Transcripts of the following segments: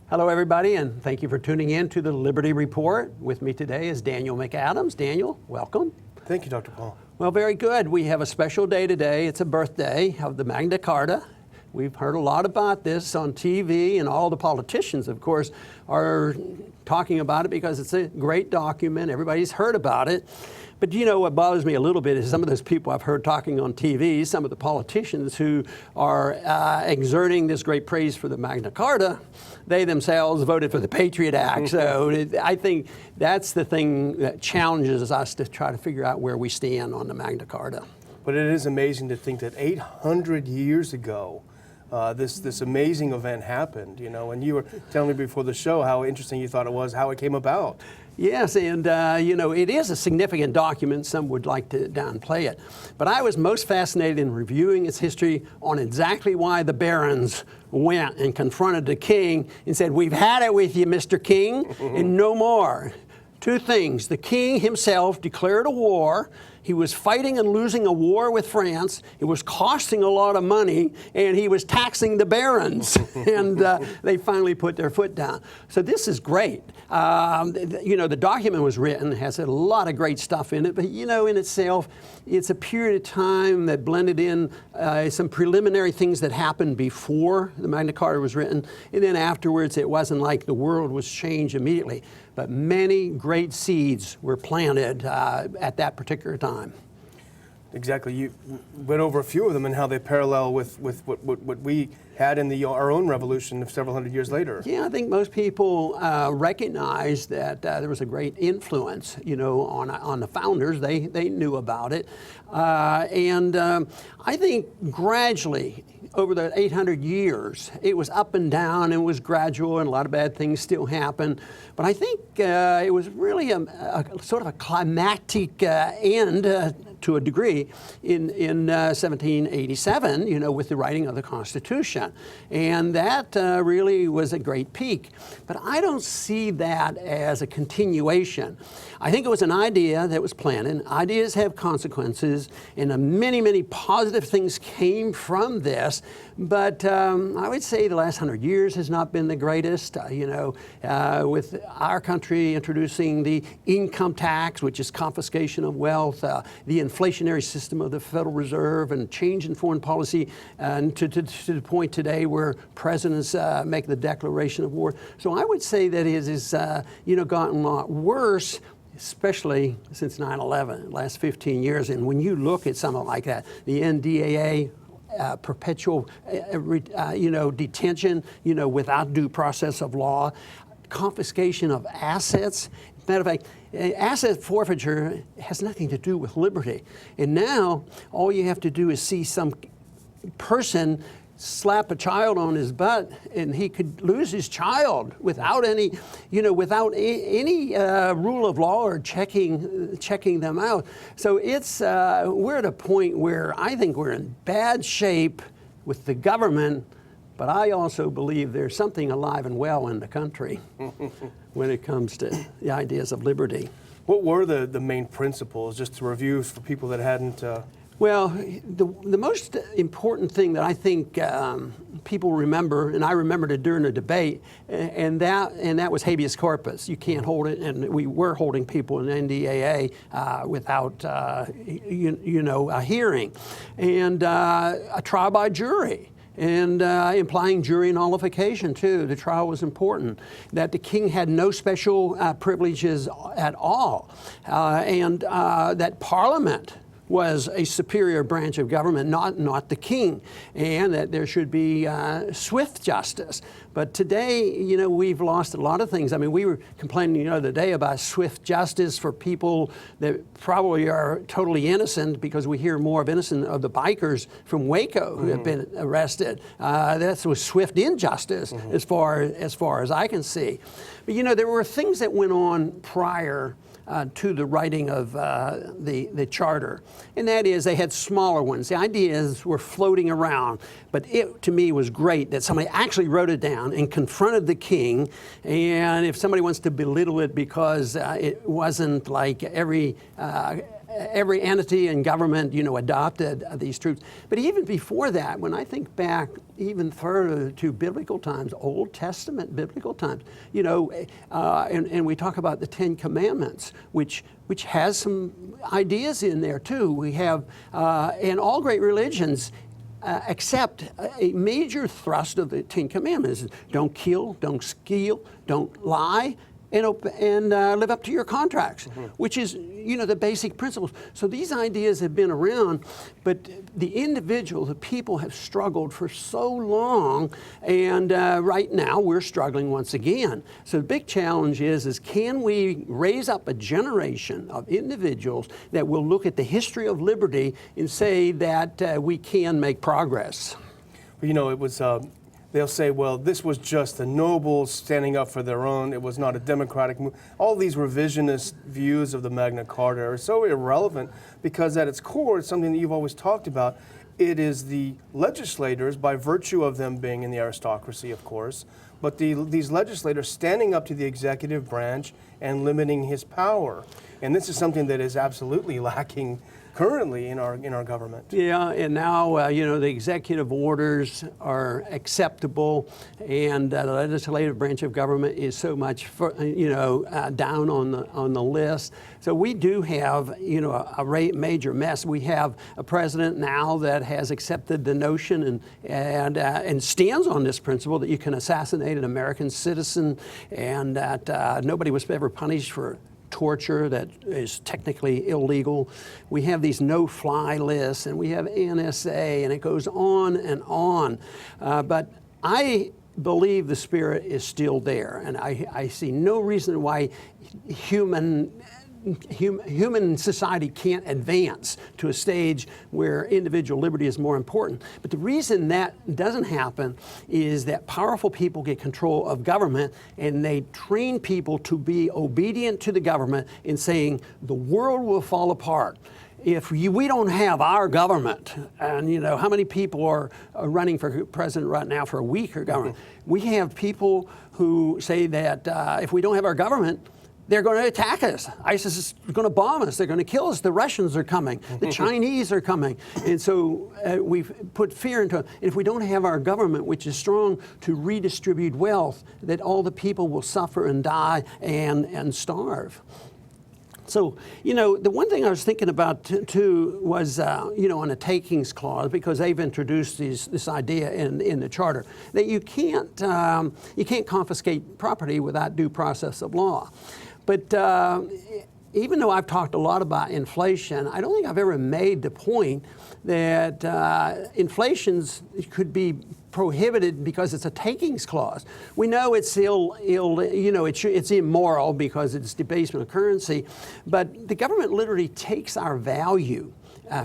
Hello, everybody, and thank you for tuning in to the Liberty Report. With me today is Daniel McAdams. Daniel, welcome. Thank you, Dr. Paul. Well, very good. We have a special day today. It's a birthday of the Magna Carta. We've heard a lot about this on TV, and all the politicians, of course, are talking about it because it's a great document. Everybody's heard about it. But you know what bothers me a little bit is some of those people I've heard talking on TV, some of the politicians who are exerting this great praise for the Magna Carta, they themselves voted for the Patriot Act. So I think that's the thing that challenges us to try to figure out where we stand on the Magna Carta. But it is amazing to think that 800 years ago, this amazing event happened, you know, and you were telling me before the show how interesting you thought it was, how it came about. Yes, and you know, it is a significant document. Some would like to downplay it. But I was most fascinated in reviewing its history on exactly why the barons went and confronted the king and said, "We've had it with you, Mr. King, and no more." Two things. The king himself declared a war. He was fighting and losing a war with France. It was costing a lot of money, and he was taxing the barons. And they finally put their foot down. So this is great. You know, the document was written, has a lot of great stuff in it, but you know, in itself, it's a period of time that blended in some preliminary things that happened before the Magna Carta was written, and then afterwards, it wasn't like the world was changed immediately. But many great seeds were planted at that particular time. Exactly. You went over a few of them and how they parallel with what we had in our own revolution several hundred years later. Yeah, I think most people recognize that there was a great influence, you know, on the founders. They knew about it. And I think gradually, over the 800 years, it was up and down, and it was gradual, and a lot of bad things still happened. But I think it was really a sort of a climactic end to a degree in 1787, you know, with the writing of the Constitution. And that really was a great peak. But I don't see that as a continuation. I think it was an idea that was planted. Ideas have consequences, and many, many positive things came from this. But I would say the last 100 years has not been the greatest. You know, with our country introducing the income tax, which is confiscation of wealth, the inflationary system of the Federal Reserve, and change in foreign policy, and to the point today where presidents make the declaration of war. So I would say that it has, you know, gotten a lot worse, especially since 9/11, the last 15 years. And when you look at something like that, the NDAA, perpetual, you know, detention, you know, without due process of law, confiscation of assets. Matter of fact, asset forfeiture has nothing to do with liberty. And now all you have to do is see some person slap a child on his butt, and he could lose his child without any, you know, without any rule of law or checking them out. So it's we're at a point where I think we're in bad shape with the government, but I also believe there's something alive and well in the country when it comes to the ideas of liberty. What were the main principles, just to review for people that hadn't? Well, the most important thing that I think people remember, and I remembered it during the debate, and that was habeas corpus. You can't hold it, and we were holding people in NDAA without you know, a hearing, and a trial by jury. And implying jury nullification, too. The trial was important. That the king had no special privileges at all. And that Parliament was a superior branch of government, not the king, and that there should be swift justice. But today, you know, we've lost a lot of things. I mean, we were complaining the other day about swift justice for people that probably are totally innocent, because we hear more of the bikers from Waco who have been arrested. That was swift injustice as far as I can see. But you know, there were things that went on prior to the writing of the charter, and that is they had smaller ones. The ideas were floating around, but it to me was great that somebody actually wrote it down and confronted the king. And if somebody wants to belittle it because it wasn't like every every entity in government, adopted these truths. But even before that, when I think back even further to biblical times, Old Testament biblical times, and we talk about the Ten Commandments, which has some ideas in there too. We have, and all great religions accept a major thrust of the Ten Commandments: don't kill, don't steal, don't lie, and live up to your contracts, which is, the basic principles. So these ideas have been around, but the individual, the people have struggled for so long, and right now we're struggling once again. So the big challenge is can we raise up a generation of individuals that will look at the history of liberty and say that we can make progress? Well, it was... They'll say, well, this was just the nobles standing up for their own. It was not a democratic move. All these revisionist views of the Magna Carta are so irrelevant because at its core, it's something that you've always talked about. It is the legislators, by virtue of them being in the aristocracy, of course, but these legislators standing up to the executive branch and limiting his power. And this is something that is absolutely lacking currently in our government. Yeah, and now the executive orders are acceptable, and the legislative branch of government is so much down on the list. So we do have a major mess. We have a president now that has accepted the notion and stands on this principle that you can assassinate an American citizen, and that nobody was ever punished for torture that is technically illegal. We have these no-fly lists, and we have NSA, and it goes on and on. But I believe the spirit is still there, and I see no reason why human society can't advance to a stage where individual liberty is more important. But the reason that doesn't happen is that powerful people get control of government, and they train people to be obedient to the government in saying the world will fall apart if we don't have our government. And how many people are running for president right now for a weaker government? We have people who say that if we don't have our government, they're going to attack us. ISIS is going to bomb us. They're going to kill us. The Russians are coming. The Chinese are coming. And so we've put fear into it. And if we don't have our government, which is strong to redistribute wealth, that all the people will suffer and die and starve. So, the one thing I was thinking about too was, on a takings clause, because they've introduced this idea in the charter that you can't confiscate property without due process of law. But even though I've talked a lot about inflation, I don't think I've ever made the point that inflations could be prohibited because it's a takings clause. We know it's it's immoral because it's debasement of currency, but the government literally takes our value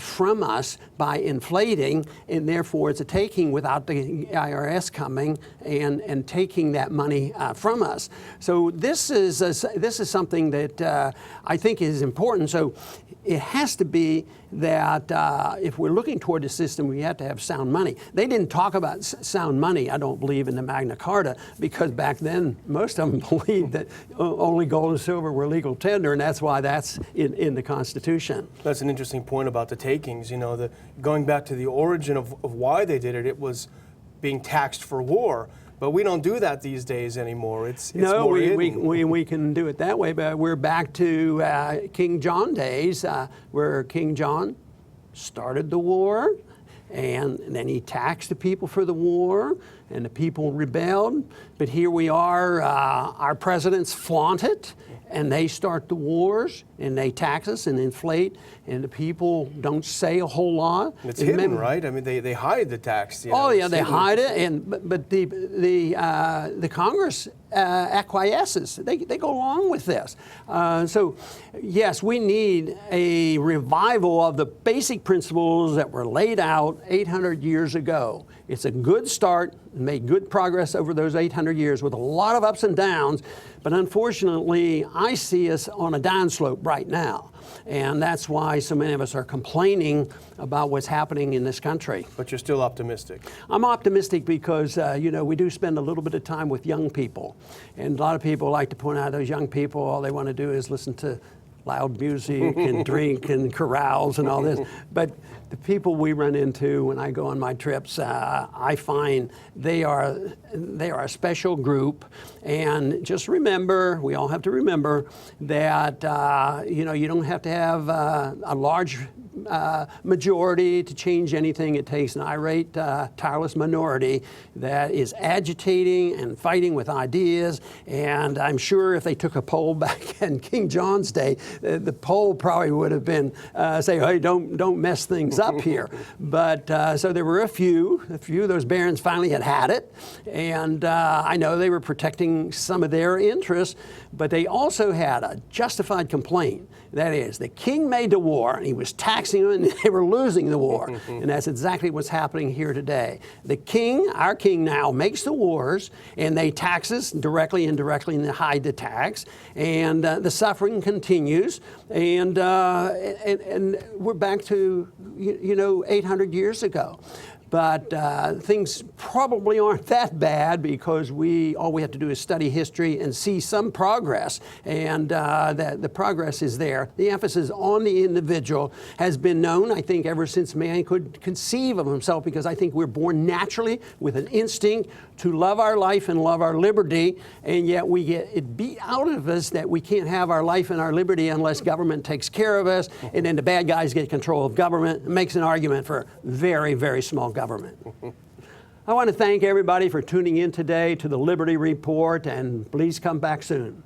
from us by inflating, and therefore it's a taking without the IRS coming and taking that money from us. So this is something that I think is important. So it has to be that if we're looking toward the system, we have to have sound money. They didn't talk about sound money, I don't believe, in the Magna Carta, because back then most of them believed that only gold and silver were legal tender, and that's why that's in the Constitution. That's an interesting point about the takings. Going back to the origin of why they did it, it was being taxed for war. But we don't do that these days anymore. It's no, more we can do it that way, but we're back to King John days, where King John started the war, and then he taxed the people for the war, and the people rebelled. But here we are, our presidents flaunt it, and they start the wars, and they tax us and inflate, and the people don't say a whole lot. It's hidden, right? I mean, they hide the tax. They hide it, but the Congress acquiesces. They go along with this. So, yes, we need a revival of the basic principles that were laid out 800 years ago. It's a good start, made good progress over those 800 years with a lot of ups and downs, but unfortunately, I see us on a downslope right now. And that's why so many of us are complaining about what's happening in this country. But you're still optimistic. I'm optimistic because, we do spend a little bit of time with young people. And a lot of people like to point out those young people, all they want to do is listen to loud music and drink and carouse and all this. But the people we run into when I go on my trips, I find they are a special group. And just remember, we all have to remember that you know, you don't have to have a large majority to change anything. It takes an irate, tireless minority that is agitating and fighting with ideas. And I'm sure if they took a poll back in King John's day, the poll probably would have been say, hey, don't mess things up here. But so there were a few of those barons finally had it. And I know they were protecting some of their interests, but they also had a justified complaint. That is, the king made the war, and he was taxing them, and they were losing the war. And that's exactly what's happening here today. The king, our king now, makes the wars, and they tax us directly and indirectly, and they hide the tax. And the suffering continues. And we're back to, you know, 800 years ago. But things probably aren't that bad because all we have to do is study history and see some progress, and the progress is there. The emphasis on the individual has been known, I think, ever since man could conceive of himself, because I think we're born naturally with an instinct to love our life and love our liberty, and yet we get it beat out of us that we can't have our life and our liberty unless government takes care of us, and then the bad guys get control of government. It makes an argument for very, very small government. I want to thank everybody for tuning in today to the Liberty Report, and please come back soon.